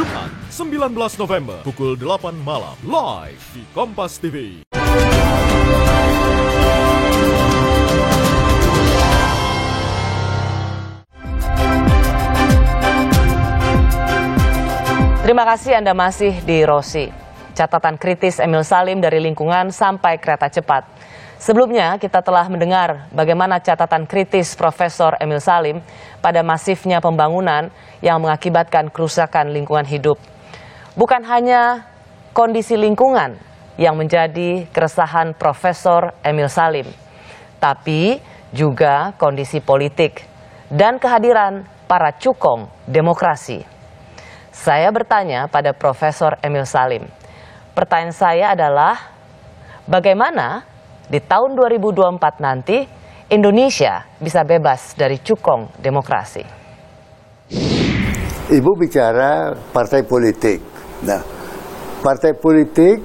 Jumat 19 November pukul 8 malam live di Kompas TV. Terima kasih Anda masih di Rosi. Catatan kritis Emil Salim dari lingkungan sampai kereta cepat. Sebelumnya kita telah mendengar bagaimana catatan kritis Profesor Emil Salim pada masifnya pembangunan yang mengakibatkan kerusakan lingkungan hidup. Bukan hanya kondisi lingkungan yang menjadi keresahan Profesor Emil Salim, tapi juga kondisi politik dan kehadiran para cukong demokrasi. Saya bertanya pada Profesor Emil Salim. Pertanyaan saya adalah, bagaimana di tahun 2024 nanti Indonesia bisa bebas dari cukong demokrasi? Ibu bicara partai politik. Nah, partai politik,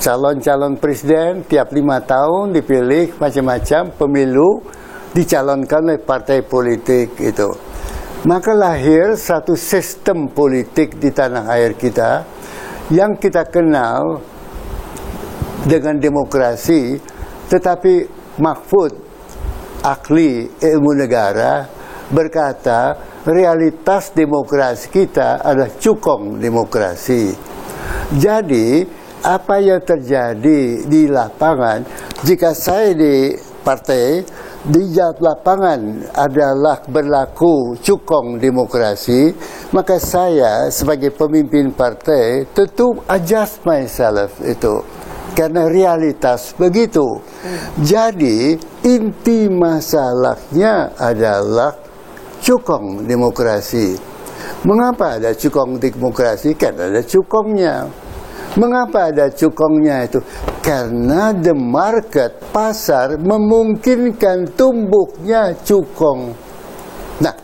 calon-calon presiden tiap 5 tahun dipilih macam-macam, pemilu dicalonkan oleh partai politik itu. Maka lahir satu sistem politik di tanah air kita yang kita kenal dengan demokrasi, tetapi Mahfud, ahli ilmu negara, berkata realitas demokrasi kita adalah cukong demokrasi. Jadi apa yang terjadi di lapangan, jika saya di partai, di lapangan adalah berlaku cukong demokrasi, maka saya sebagai pemimpin partai tentu adjust myself itu. Karena realitas begitu. Jadi inti masalahnya adalah cukong demokrasi. Mengapa ada cukong demokrasi? Karena ada cukongnya. Mengapa ada cukongnya itu? Karena the market, pasar memungkinkan tumbuhnya cukong. Nah,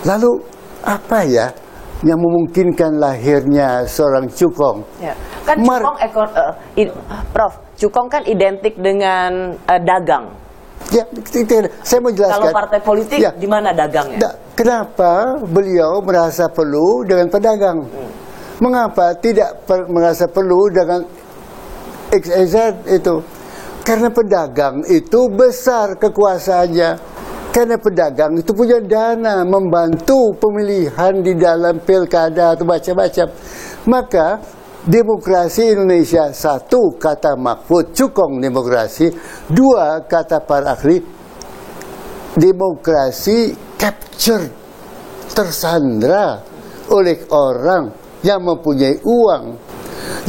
lalu apa ya yang memungkinkan lahirnya seorang cukong? Ya. Kan cukong, Prof, cukong kan identik dengan dagang. Ya, saya mau jelaskan. Kalau partai politik, ya, di mana dagangnya? Kenapa beliau merasa perlu dengan pedagang? Mengapa tidak merasa perlu dengan XYZ itu? Karena pedagang itu besar kekuasaannya. Karena pedagang itu punya dana membantu pemilihan di dalam pilkada atau macam-macam. Maka demokrasi Indonesia, satu kata Mahfud, cukong demokrasi. Dua kata para ahli, demokrasi capture, tersandra oleh orang yang mempunyai uang.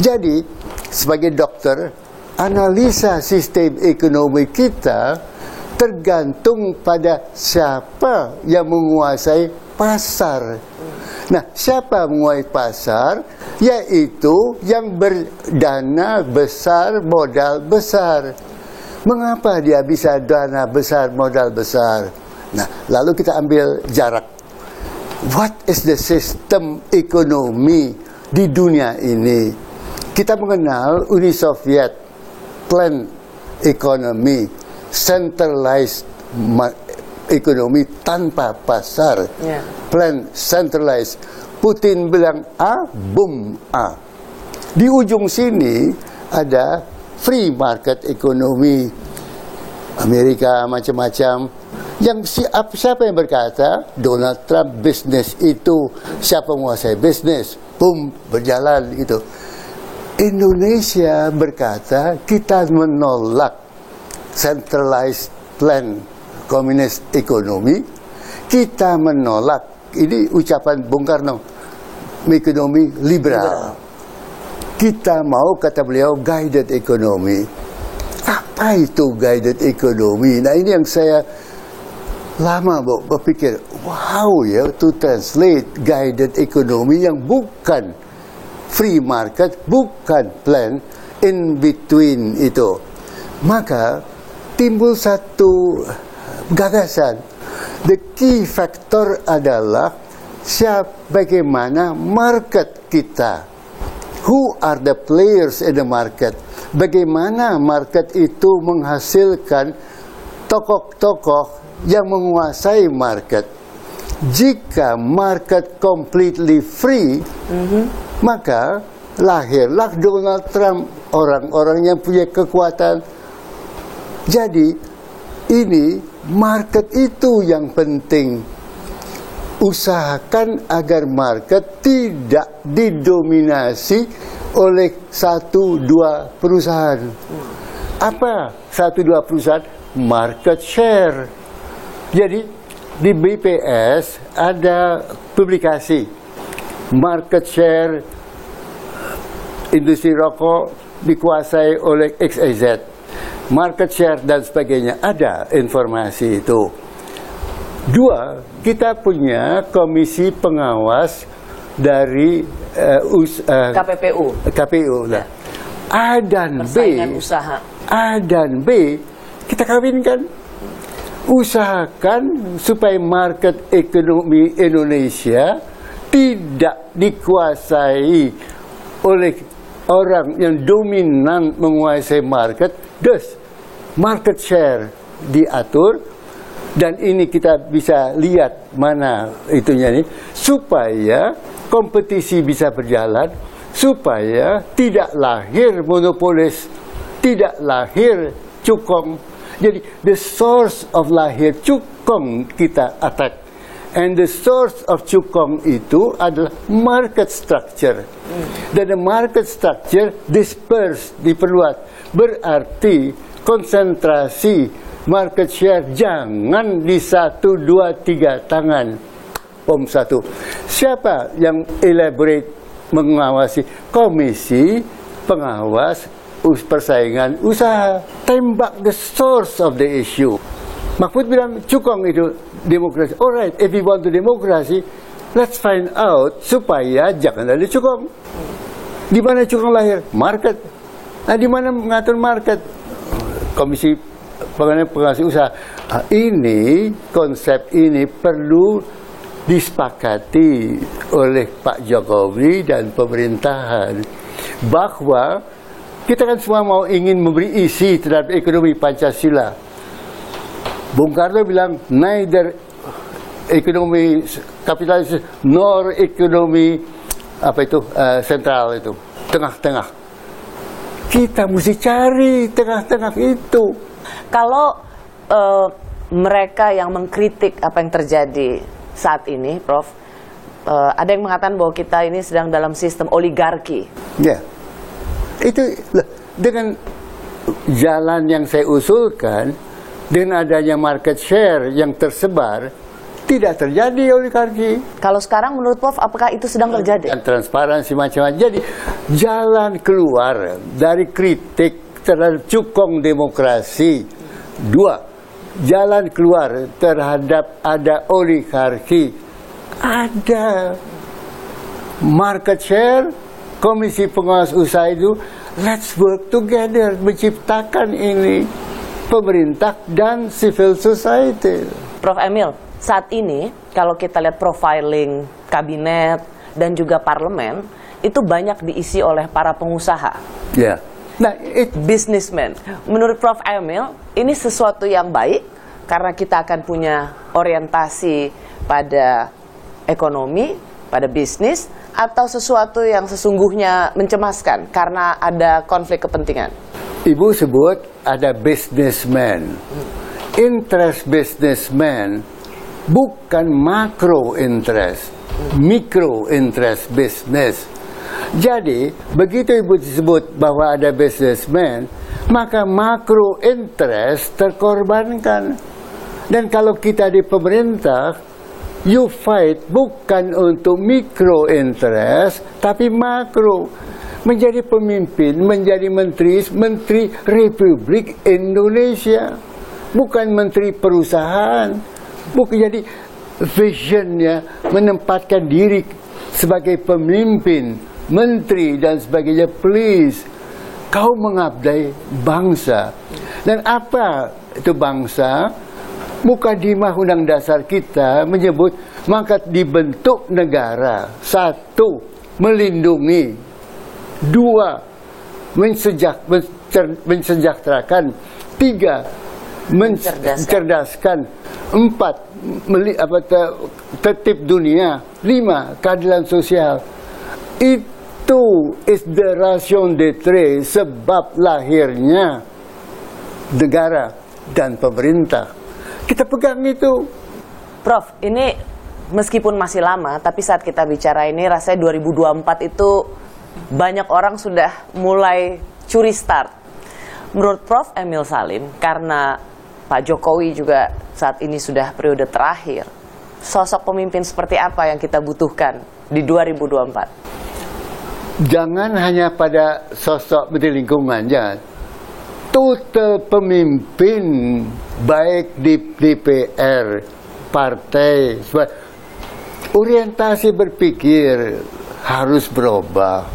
Jadi sebagai dokter, analisa sistem ekonomi kita tergantung pada siapa yang menguasai pasar. Nah, siapa menguasai pasar? Yaitu yang berdana besar, modal besar. Mengapa dia bisa dana besar, modal besar? Nah, lalu kita ambil jarak. What is the system ekonomi di dunia ini? Kita mengenal Uni Soviet, plan economy, centralized ekonomi tanpa pasar. Plan centralized. Putin bilang A, boom A. Di ujung sini ada free market ekonomi. Amerika macam-macam. Yang siapa yang berkata Donald Trump bisnis itu, siapa menguasai bisnis, boom, berjalan gitu. Indonesia berkata kita menolak centralized plan komunis ekonomi. Kita menolak, ini ucapan Bung Karno, ekonomi liberal. Kita mau, kata beliau, guided ekonomi. Apa itu guided ekonomi? Nah, ini yang saya lama berpikir, wow ya, to translate guided ekonomi yang bukan free market, bukan plan, in between itu. Maka timbul satu gagasan. The key factor adalah bagaimana market kita. Who are the players in the market? Bagaimana market itu menghasilkan tokoh-tokoh yang menguasai market. jika market completely free, maka lahirlah Donald Trump, orang-orang yang punya kekuatan. Jadi ini market itu yang penting. Usahakan agar market tidak didominasi oleh 1-2 perusahaan. Apa 1-2 perusahaan? Market share. Jadi di BPS ada publikasi market share industri rokok dikuasai oleh XYZ, market share dan sebagainya, ada informasi itu. 2, kita punya komisi pengawas dari KPU. Nah, A dan B, usaha. A dan B kita kawinkan. Usahakan supaya market ekonomi Indonesia tidak dikuasai oleh orang yang dominan menguasai market. Thus, market share diatur, dan ini kita bisa lihat mana itunya nih, supaya kompetisi bisa berjalan, supaya tidak lahir monopolis, tidak lahir cukong. Jadi the source of lahir cukong kita attack, and the source of cukong itu adalah market structure. Dan the market structure disperse, diperluas, berarti konsentrasi market share jangan di 1, 2, 3 tangan. Satu. Siapa yang elaborate mengawasi? Komisi pengawas persaingan usaha. Tembak the source of the issue. Mahfud bilang cukong itu demokrasi. Alright, if we want to demokrasi, let's find out supaya jangan ada cukong. Di mana cukong lahir? Market. Nah, di mana mengatur market? Komisi pengawas usaha. Nah, ini konsep ini perlu disepakati oleh Pak Jokowi dan pemerintahan, bahwa kita kan semua ingin memberi isi terhadap ekonomi Pancasila. Bung Karno bilang neither ekonomi kapitalis nor ekonomi sentral itu, tengah-tengah. Kita mesti cari tengah-tengah itu. Kalau mereka yang mengkritik apa yang terjadi saat ini, Prof, ada yang mengatakan bahwa kita ini sedang dalam sistem oligarki. Ya, itu dengan jalan yang saya usulkan, dengan adanya market share yang tersebar, tidak terjadi oligarki. Kalau sekarang menurut Prof, apakah itu sedang terjadi? Dan transparansi macam-macam. Jadi jalan keluar dari kritik terhadap cukong demokrasi. 2, jalan keluar terhadap ada oligarki, ada market share, komisi pengawas usaha itu, let's work together menciptakan ini, pemerintah dan civil society. Prof Emil, saat ini kalau kita lihat profiling kabinet dan juga parlemen, itu banyak diisi oleh para pengusaha. Ya. Nah, businessman. Menurut Prof Emil, ini sesuatu yang baik karena kita akan punya orientasi pada ekonomi, pada bisnis, atau sesuatu yang sesungguhnya mencemaskan karena ada konflik kepentingan? Ibu sebut ada businessman. Interest businessman bukan macro interest, micro interest business. Jadi, begitu Ibu disebut bahwa ada businessman, maka makro interest terkorbankan. Dan kalau kita di pemerintah, you fight bukan untuk mikro interest, tapi makro. Menjadi pemimpin, menjadi menteri Republik Indonesia, bukan menteri perusahaan. Bukan, jadi visionnya menempatkan diri sebagai pemimpin, menteri dan sebagainya. Please, kau mengabdi bangsa. Dan apa itu bangsa? Mukadimah Undang Dasar kita menyebut maka dibentuk negara. 1, melindungi. 2, mensejahterakan. 3, mencerdaskan. 4, tertib dunia. 5, keadilan sosial. Itu is the raison d'être, sebab lahirnya negara dan pemerintah. Kita pegang itu. Prof, ini meskipun masih lama, tapi saat kita bicara ini rasanya 2024 itu banyak orang sudah mulai curi start. Menurut Prof. Emil Salim, karena Pak Jokowi juga saat ini sudah periode terakhir, sosok pemimpin seperti apa yang kita butuhkan di 2024? Jangan hanya pada sosok menteri lingkungan, jangan. Total pemimpin, baik di DPR, partai, orientasi berpikir harus berubah.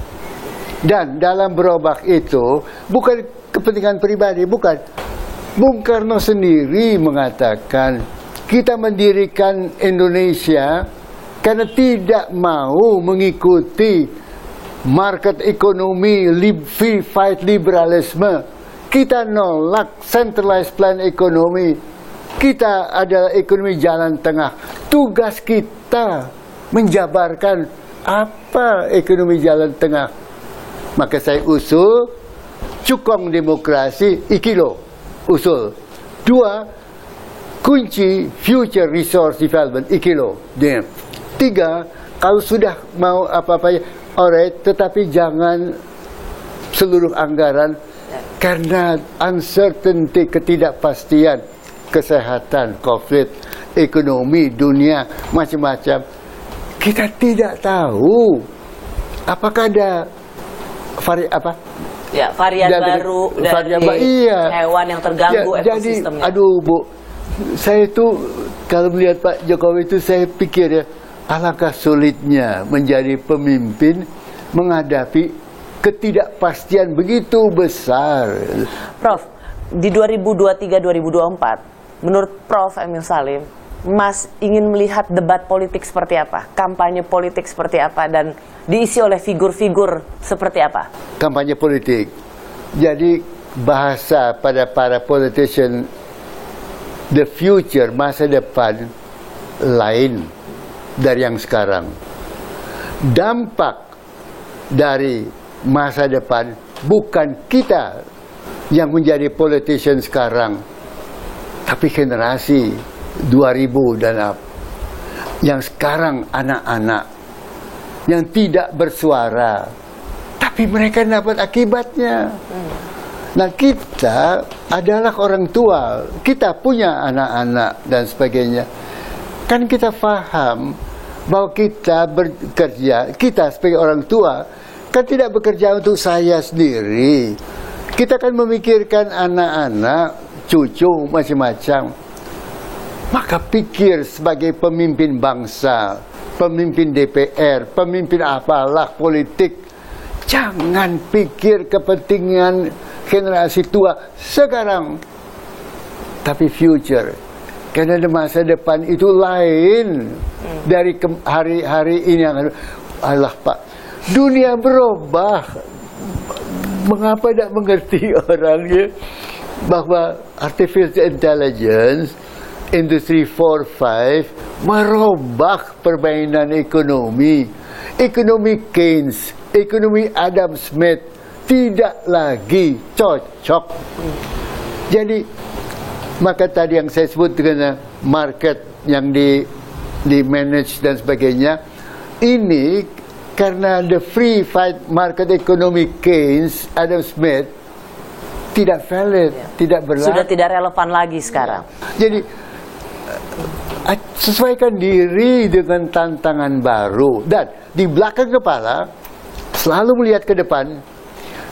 Dan dalam berubah itu bukan kepentingan pribadi, bukan. Bung Karno sendiri mengatakan kita mendirikan Indonesia karena tidak mau mengikuti market ekonomi, free fight liberalisme. Kita nolak centralized plan ekonomi. Kita adalah ekonomi jalan tengah. Tugas kita menjabarkan apa ekonomi jalan tengah. Maka saya usul cukong demokrasi ikilo. Usul 2, kunci future resource development ikilo. 3, kalau sudah mau apa-apa, alright, tetapi jangan seluruh anggaran karena uncertainty, ketidakpastian, kesehatan, COVID, ekonomi, dunia, macam-macam. Kita tidak tahu apakah ada varian baru dari hewan yang terganggu ekosistemnya. Jadi, aduh Bu, saya itu kalau melihat Pak Jokowi itu saya pikir ya, alangkah sulitnya menjadi pemimpin menghadapi ketidakpastian begitu besar. Prof, di 2023-2024, menurut Prof. Emil Salim, Mas ingin melihat debat politik seperti apa? Kampanye politik seperti apa? Dan diisi oleh figur-figur seperti apa? Kampanye politik. Jadi bahasa pada para politician, the future, masa depan, lain dari yang sekarang. Dampak dari masa depan bukan kita yang menjadi politician sekarang, tapi generasi 2000 dan up. Yang sekarang anak-anak yang tidak bersuara, tapi mereka dapat akibatnya. Nah, kita adalah orang tua, kita punya anak-anak dan sebagainya. Kan kita paham bahwa kita bekerja, kita sebagai orang tua kan tidak bekerja untuk saya sendiri. Kita kan memikirkan anak-anak, cucu, macam-macam. Maka pikir sebagai pemimpin bangsa, pemimpin DPR, pemimpin apalah politik, jangan pikir kepentingan generasi tua sekarang, tapi future. Karena masa depan itu lain dari hari-hari ini. Allah Pak, dunia berubah. Mengapa tidak mengerti orangnya bahwa artificial intelligence, Industri 4.5 merubah permainan ekonomi. Ekonomi Keynes, ekonomi Adam Smith tidak lagi cocok. Jadi, maka tadi yang saya sebut dengan market yang di manage dan sebagainya, ini karena the free fight market economy Keynes, Adam Smith tidak valid, tidak berlaku. Sudah tidak relevan lagi sekarang. Jadi sesuaikan diri dengan tantangan baru dan di belakang kepala selalu melihat ke depan.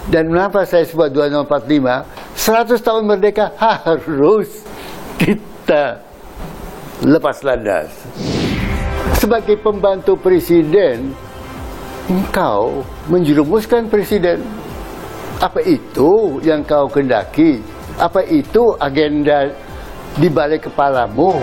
Dan mengapa saya sebut 2045 100 tahun merdeka harus kita lepas landas. Sebagai pembantu presiden, engkau menjerumuskan presiden. Apa itu yang kau kendaki? Apa itu agenda di balik kepalamu?